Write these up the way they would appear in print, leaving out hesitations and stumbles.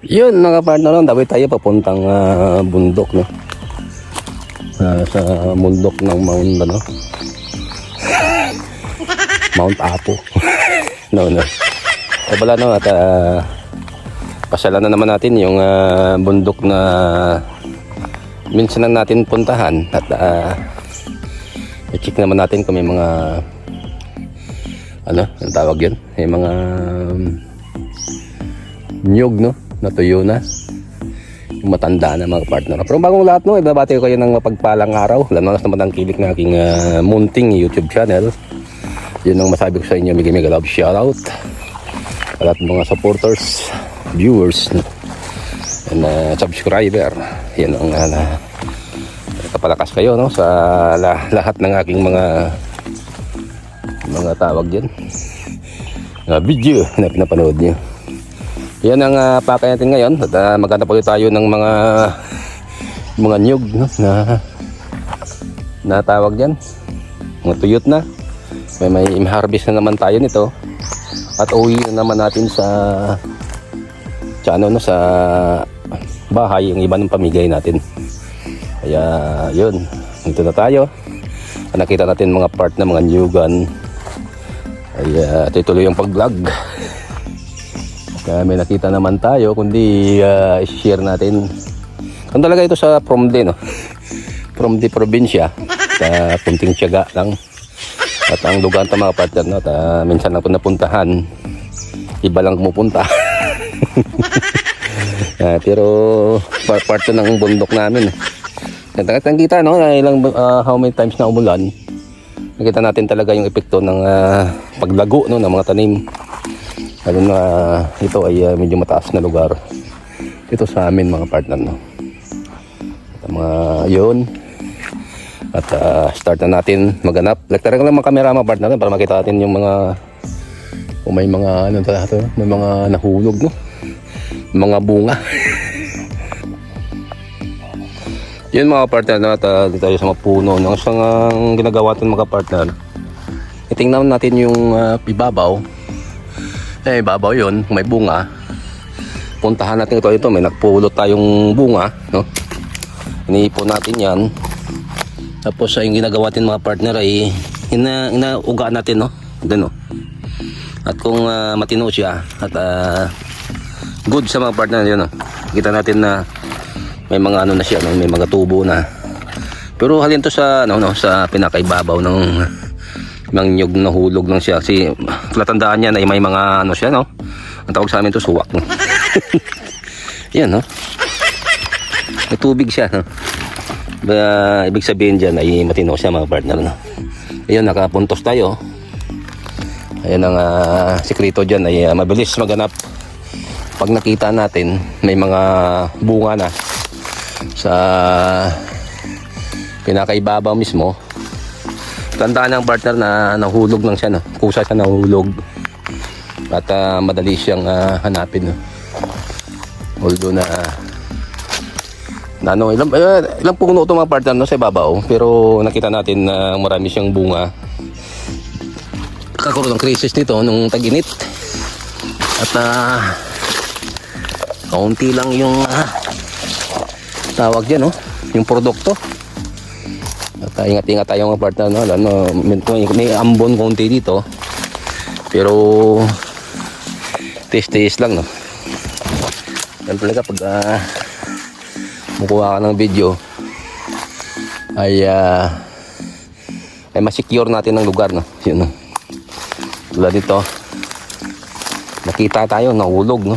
Yun mga partner, dapat tayo papuntang bundok, no? Sa bundok ng Mount, ano? Mount Apo. No. So pala, no, at pasyalan na naman natin yung bundok na minsan lang natin puntahan. At i-check naman natin kung may mga ano, ang tawag yun? May mga nyug, no? Natuyo na. Yung matanda na mga partner. Pero bagong lahat, no, ibabati ko kayo ng mapagpalang araw. Lalo na naman ang kilik ng aking munting YouTube channel. Yun ang masabi ko sa inyo. Mega love shoutout sa lahat ng mga supporters, viewers, no? And subscriber. Yan ang kapalakas kayo, no, sa lahat ng aking mga tawag dyan, video na pinapanood nyo. Yan ang pakay natin ngayon. At maghanap ulit tayo ng mga nyug, no, na tawag dyan, mga tuyot na. May harvest na naman tayo nito. At uwi na naman natin sa no, sa bahay yung iba ng pamigay natin. Kaya yun, dito na tayo. Nakita natin mga part na mga nyugan. Kaya tuloy yung pag-vlog. Kaya may nakita naman tayo, kundi i-share natin. Kung talaga ito sa Promde, no? Promde probinsya. Sa punting tiyaga lang. At ang lugar ng mga partner, no? At minsan lang ito napuntahan. Iba lang pumupunta. Pero part ng bundok namin. Kita, no? How many times na umulan. Nakita natin talaga yung epekto ng paglago, no, ng mga tanim. Lalo na ito ay medyo mataas na lugar. Ito sa amin mga partner, no. At mga yun. At start na natin maghanap. Talaga lang mga kamera mga partner para makita natin yung mga kung may mga ano talaga, may mga nahulog, no. Mga bunga. Yun mga partner, no, at dito tayo sa mga puno. Ang isang ginagawa natin mga partner, itingnan natin yung ibabaw. Ibabaw yun, may bunga. Puntahan natin ito, may nagpulot tayong bunga, no? Iniipon natin yan. Tapos yung ginagawa natin mga partner ay inaugaan natin, no? Doon, no? At kung matino siya at good sa mga partner yun, no? Kita natin na may mga ano na siya, no? May mga tubo na. Pero halin to sa sa pinakaibabaw ng nyug na hulog lang siya. Kasi palatandaan niya na may mga ano siya, no? Ang tawag sa amin to suwak, no? Yan, no? May tubig siya, no? Ibig sabihin dyan ay matino siya mga partner, no? Ayun, nakapuntos tayo. Ayan ang sikreto dyan ay mabilis maganap. Pag nakita natin may mga bunga na sa pinakaibabaw mismo, tandaan ng partner na nahulog lang siya, no? Kusa siya nahulog. At madali siyang hanapin, no? Although ilang puno ito mga partner, no, sa ibabaw. Pero nakita natin na marami siyang bunga. Kakaroon ng krisis nito nung tag-init. At kaunti lang yung tawag dyan, no? Yung produkto. At ingat-ingat tayo mga partner, no? May ambon konti dito. Pero tiis-tiis lang, no? Yan talaga pag mukuha ka ng video ay masecure natin ng lugar, no? Yun, no? Tulad dito nakita tayo nahulog, no?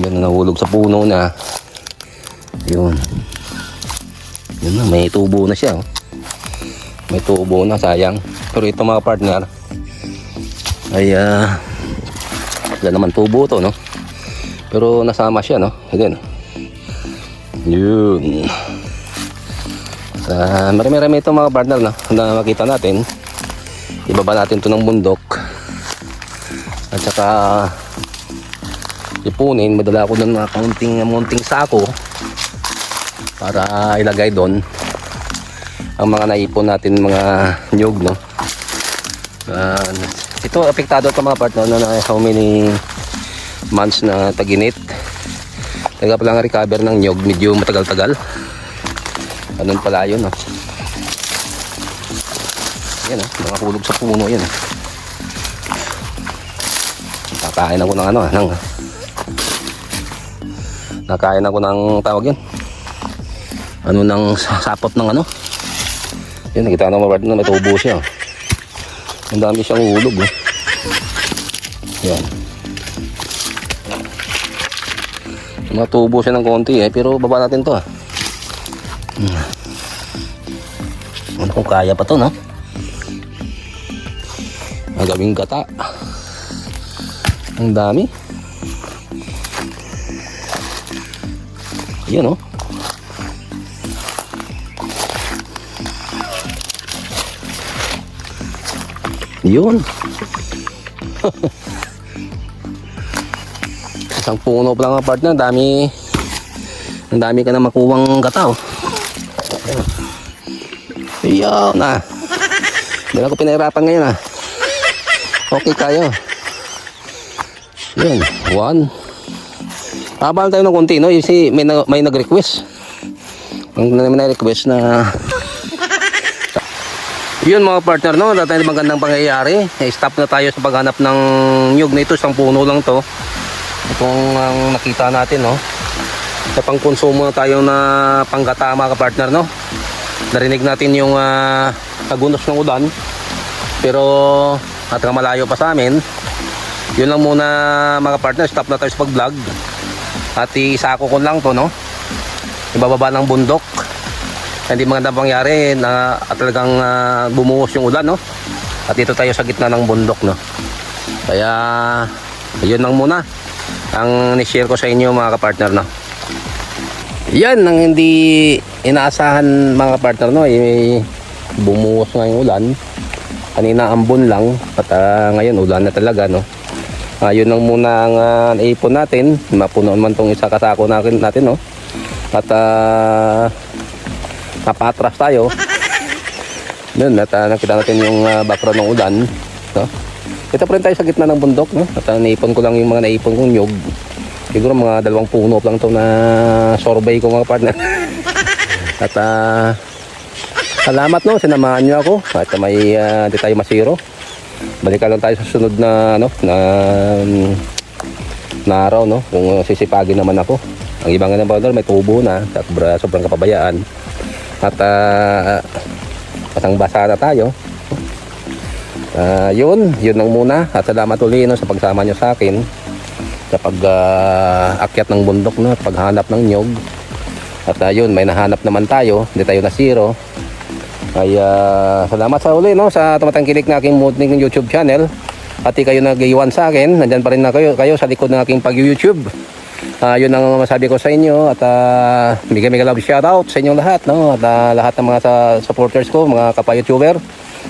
Yan, nahulog sa puno na yun. Yun na, may tubo na siya, oh. May tubo na, sayang. Pero ito mga partner ay wala naman tubo to, no? Pero nasama siya, no? Again, yun. Marami-rami ito mga partner, no? Na makita natin. Ibaba natin to ng bundok. At saka ipunin, madala ko ng mga munting sako para ilagay doon ang mga naipon natin mga nyug, no? Ito apektado ito mga partner, no, na how many months na taginit. Talaga pala nga recover ng nyog, medyo matagal-tagal. Ganun pala yun, oh. Yan, oh, nakahulog sa puno yan. Nakain ako ng ano, nakain ako ng tawag yan. Ano ng sapot ng ano. Yan, nakita na mabart na may tubo siya. Ang dami siyang hulog, oh. Yan. Mga tubo siya ng konti pero baba natin to, Ano kung kaya pa to, no? Magawing gata. Ang dami. Yan, oh. Yun. Isang puno pa lang ang partner, ang dami ka na makuwang gata, oh. Iyon na. Hindi ako pinahirapan ngayon, Okay tayo. Yan, 1. Habang tayo ng konti, no? Kasi may nag-request. May nag-request na yun mga partner, no? Dahil magandang pangyayari. Stop na tayo sa paghanap ng nyug na ito. Isang puno lang to. Itong nakita natin, no? Sa pangkonsumo na tayo na panggata mga partner, no? Narinig natin yung tagunos ng ulan. Pero at malayo pa sa amin. Yun lang muna mga partner. Stop na tayo sa pag-vlog. At isako ko lang to, no? Ibababa ng bundok. Hindi magandang pangyari na at talagang bumuhos yung ulan, no? At dito tayo sa gitna ng bundok, no? Kaya yun lang muna ang ni-share ko sa inyo mga kapartner, no? Yan ang hindi inaasahan mga kapartner, no? Bumuhos nga yung ulan. Kanina ambon lang at ngayon ulan na talaga, no? Yun lang muna ang naipon natin. Mapuno naman tong isa kasako natin, no? At napatras tayo. Yun, at nakita natin yung background ng ulan, no? Ito pa rin tayo sa gitna ng bundok, no? At naipon ko lang yung mga naipon kong nyug. Siguro mga 2 puno lang to na sorbay ko mga partner. At salamat, no? Sinamahan nyo ako. At may di tayo masiro. Balikan lang tayo sa sunod na araw, no? Kung sisipagin naman ako. Ang ibang ng partner may tubo na at sobrang kapabayaan. At patang basa na tayo. Yun lang muna. At salamat ulit, no, sa pagsama nyo sa akin sa pag-akyat ng bundok, no, at paghanap ng nyog. At yun, may nahanap naman tayo. Hindi tayo nasiro. Ay salamat sa uli, no, sa tumatangkilik ng aking munting YouTube channel. At kayo nag-iwan sa akin. Nandyan pa rin na kayo sa likod ng aking pag-YouTube. Yun ang masabi ko sa inyo. At mega love shoutout sa inyong lahat, no? At lahat ng mga supporters ko, mga kapay-YouTuber.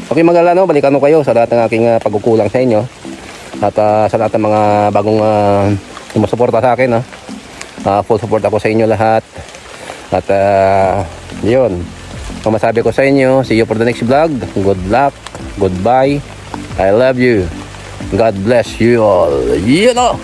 Okay, no, balikan mo kayo sa lahat ng aking pagkukulang sa inyo. At sa lahat ng mga bagong sumusuporta sa akin, no? Full support ako sa inyo lahat. At yun, ang masabi ko sa inyo, see you for the next vlog. Good luck, goodbye, I love you, God bless you all. You know.